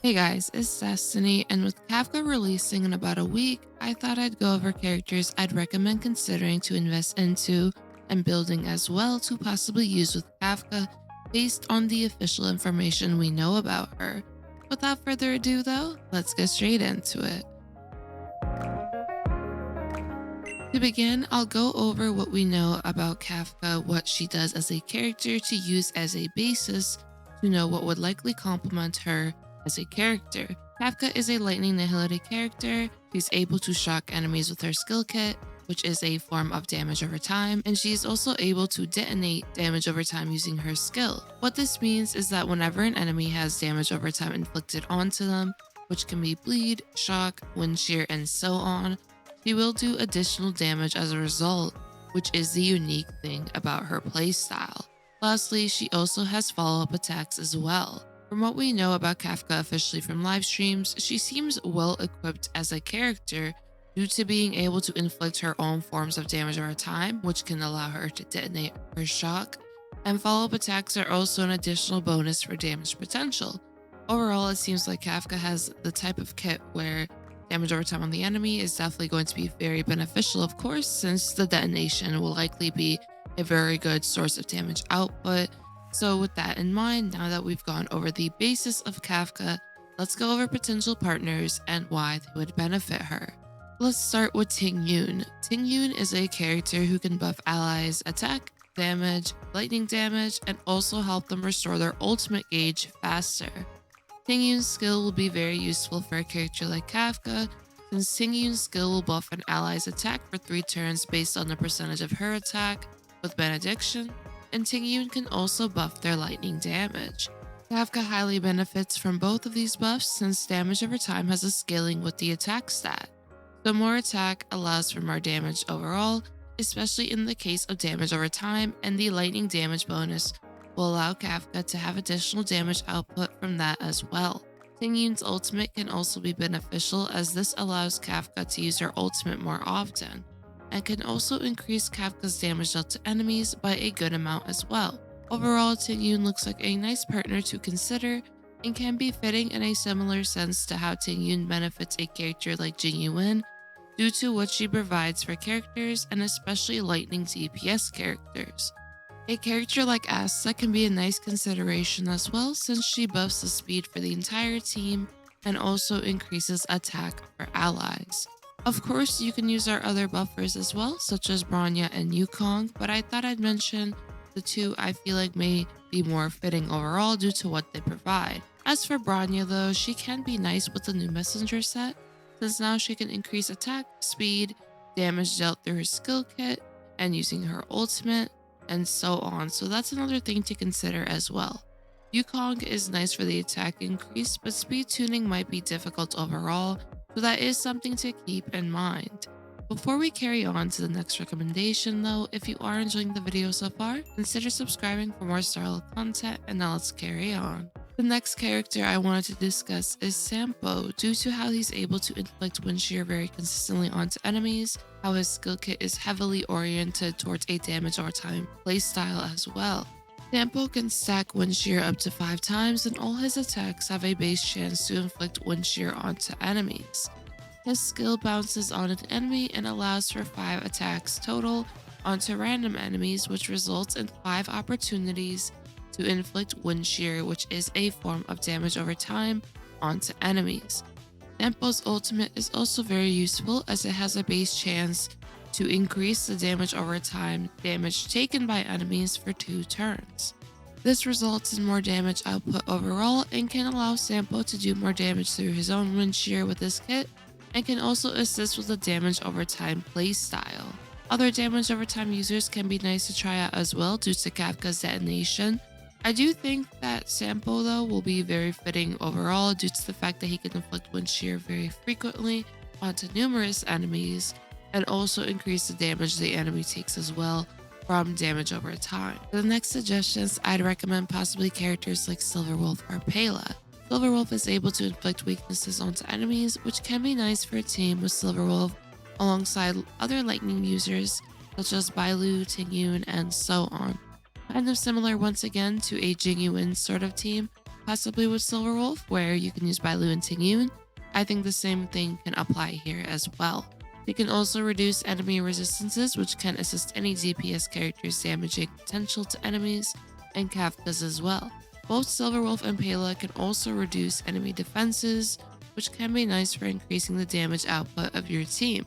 Hey guys, it's Destiny, and with Kafka releasing in about a week, I thought I'd go over characters I'd recommend considering to invest into and building as well to possibly use with Kafka based on the official information we know about her. Without further ado though, let's get straight into it. To begin, I'll go over what we know about Kafka, what she does as a character to use as a basis to know what would likely complement her as a character. Kafka is a Lightning Nihility character. She's able to shock enemies with her skill kit, which is a form of damage over time, and she is also able to detonate damage over time using her skill. What this means is that whenever an enemy has damage over time inflicted onto them, which can be bleed, shock, wind shear, and so on, she will do additional damage as a result, which is the unique thing about her playstyle. Lastly, she also has follow-up attacks as well. From what we know about Kafka officially from live streams, she seems well equipped as a character due to being able to inflict her own forms of damage over time, which can allow her to detonate her shock, and follow-up attacks are also an additional bonus for damage potential. Overall, it seems like Kafka has the type of kit where damage over time on the enemy is definitely going to be very beneficial, of course, since the detonation will likely be a very good source of damage output. So with that in mind, now that we've gone over the basis of Kafka, let's go over potential partners and why they would benefit her. Let's start with Tingyun. Tingyun is a character who can buff allies' attack, damage, lightning damage, and also help them restore their ultimate gauge faster. Tingyun's skill will be very useful for a character like Kafka, since Tingyun's skill will buff an ally's attack for 3 turns based on the percentage of her attack with Benediction, and Tingyun can also buff their lightning damage. Kafka highly benefits from both of these buffs since damage over time has a scaling with the attack stat. So more attack allows for more damage overall, especially in the case of damage over time, and the lightning damage bonus will allow Kafka to have additional damage output from that as well. Tingyun's ultimate can also be beneficial as this allows Kafka to use her ultimate more often, and can also increase Kafka's damage dealt to enemies by a good amount as well. Overall, Tingyun looks like a nice partner to consider and can be fitting in a similar sense to how Tingyun benefits a character like Jingyuin due to what she provides for characters and especially lightning DPS characters. A character like Asta can be a nice consideration as well since she buffs the speed for the entire team and also increases attack for allies. Of course, you can use our other buffers as well, such as Bronya and Yukong, but I thought I'd mention the two I feel like may be more fitting overall due to what they provide. As for Bronya though, she can be nice with the new messenger set, since now she can increase attack, speed, damage dealt through her skill kit, and using her ultimate, and so on, so that's another thing to consider as well. Yukong is nice for the attack increase, but speed tuning might be difficult overall, so that is something to keep in mind. Before we carry on to the next recommendation though, if you are enjoying the video so far, consider subscribing for more Starlight content, and now let's carry on. The next character I wanted to discuss is Sampo, due to how he's able to inflict wind shear very consistently onto enemies, how his skill kit is heavily oriented towards a damage over time playstyle as well. Sampo can stack wind shear up to 5 times, and all his attacks have a base chance to inflict wind shear onto enemies. His skill bounces on an enemy and allows for 5 attacks total onto random enemies, which results in 5 opportunities to inflict wind shear, which is a form of damage over time onto enemies. Sampo's ultimate is also very useful as it has a base chance to increase the damage over time damage taken by enemies for 2 turns. This results in more damage output overall and can allow Sampo to do more damage through his own wind shear with his kit, and can also assist with the damage over time playstyle. Other damage over time users can be nice to try out as well due to Kafka's detonation. I do think that Sampo though will be very fitting overall due to the fact that he can inflict wind shear very frequently onto numerous enemies, and also increase the damage the enemy takes as well from damage over time. For the next suggestions, I'd recommend possibly characters like Silverwolf or Pela. Silverwolf is able to inflict weaknesses onto enemies, which can be nice for a team with Silverwolf alongside other lightning users such as Bailu, Tingyun, and so on. Kind of similar once again to a Jingyuin sort of team. possibly with Silverwolf, where you can use Bailu and Tingyun, I think the same thing can apply here as well. They can also reduce enemy resistances, which can assist any DPS character's damaging potential to enemies, and Kafka's as well. Both Silverwolf and Pela can also reduce enemy defenses, which can be nice for increasing the damage output of your team.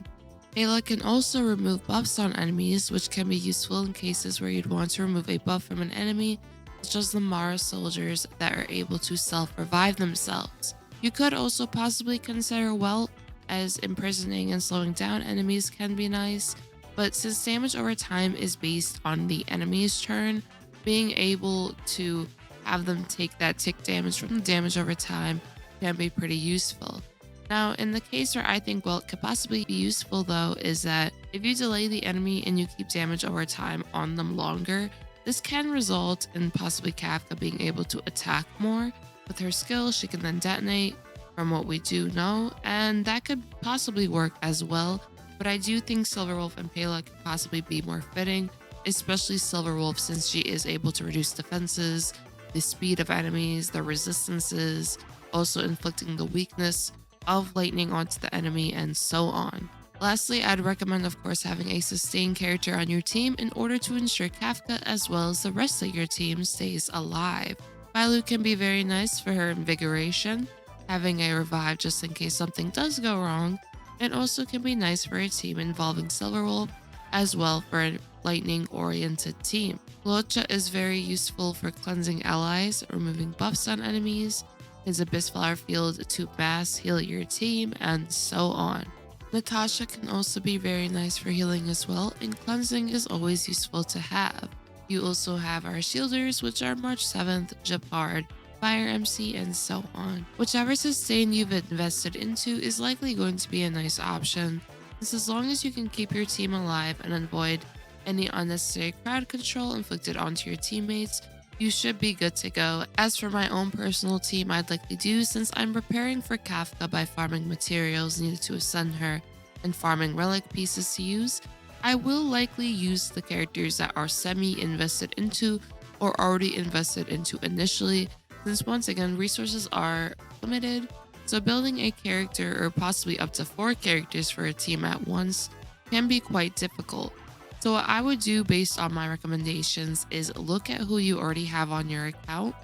Pela can also remove buffs on enemies, which can be useful in cases where you'd want to remove a buff from an enemy, such as the Mara soldiers that are able to self-revive themselves. You could also possibly consider Welt, as imprisoning and slowing down enemies can be nice, but since damage over time is based on the enemy's turn, being able to have them take that tick damage from the damage over time can be pretty useful. Now, in the case where I think Welt could possibly be useful though, is that if you delay the enemy and you keep damage over time on them longer, this can result in possibly Kafka being able to attack more. With her skill, she can then detonate, from what we do know, and that could possibly work as well, but I do think Silverwolf and Pela could possibly be more fitting, especially Silverwolf since she is able to reduce defenses, the speed of enemies, the resistances, also inflicting the weakness of lightning onto the enemy, and so on. Lastly, I'd recommend of course having a sustained character on your team in order to ensure Kafka as well as the rest of your team stays alive. Bailu can be very nice for her invigoration, having a revive just in case something does go wrong, and also can be nice for a team involving Silverwolf as well for a lightning-oriented team. Luocha is very useful for cleansing allies, removing buffs on enemies, his Abyss Flower Field to mass heal your team, and so on. Natasha can also be very nice for healing as well, and cleansing is always useful to have. You also have our shielders, which are March 7th, Japard, Fire MC, and so on. Whichever sustain you've invested into is likely going to be a nice option, since as long as you can keep your team alive and avoid any unnecessary crowd control inflicted onto your teammates, you should be good to go. As for my own personal team, I'd likely do, since I'm preparing for Kafka by farming materials needed to ascend her and farming relic pieces to use, I will likely use the characters that are semi-invested into or already invested into initially, since once again resources are limited, so building a character or possibly up to 4 characters for a team at once can be quite difficult. So what I would do based on my recommendations is look at who you already have on your account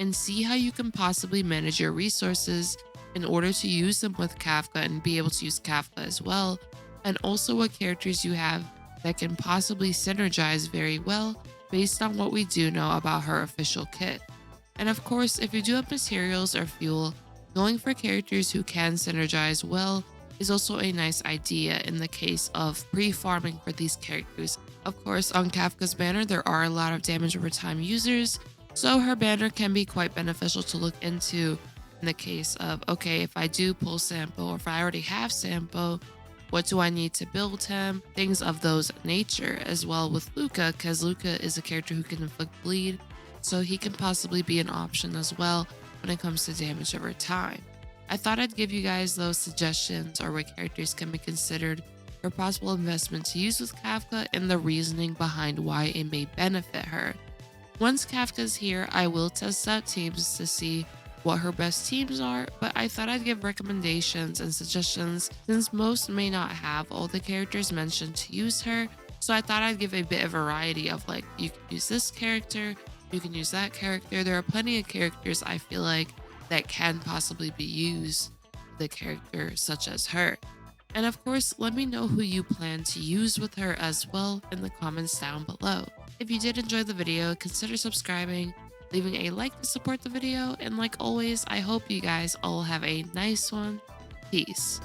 and see how you can possibly manage your resources in order to use them with Kafka and be able to use Kafka as well, and also what characters you have that can possibly synergize very well based on what we do know about her official kit. And of course, if you do have materials or fuel, going for characters who can synergize well is also a nice idea in the case of pre-farming for these characters. Of course, on Kafka's banner, there are a lot of damage over time users, so her banner can be quite beneficial to look into in the case of, okay, if I do pull Sampo or if I already have Sampo, what do I need to build him? Things of those nature, as well with Luca, because Luca is a character who can inflict bleed, so he can possibly be an option as well when it comes to damage over time. I thought I'd give you guys those suggestions or what characters can be considered for possible investment to use with Kafka and the reasoning behind why it may benefit her. Once Kafka's here, I will test out teams to see what her best teams are, but I thought I'd give recommendations and suggestions since most may not have all the characters mentioned to use her, so I thought I'd give a bit of variety of like, you can use this character, you can use that character. There are plenty of characters I feel like that can possibly be used with a character such as her. And of course, let me know who you plan to use with her as well in the comments down below. If you did enjoy the video, consider subscribing, leaving a like to support the video, and like always, I hope you guys all have a nice one. Peace.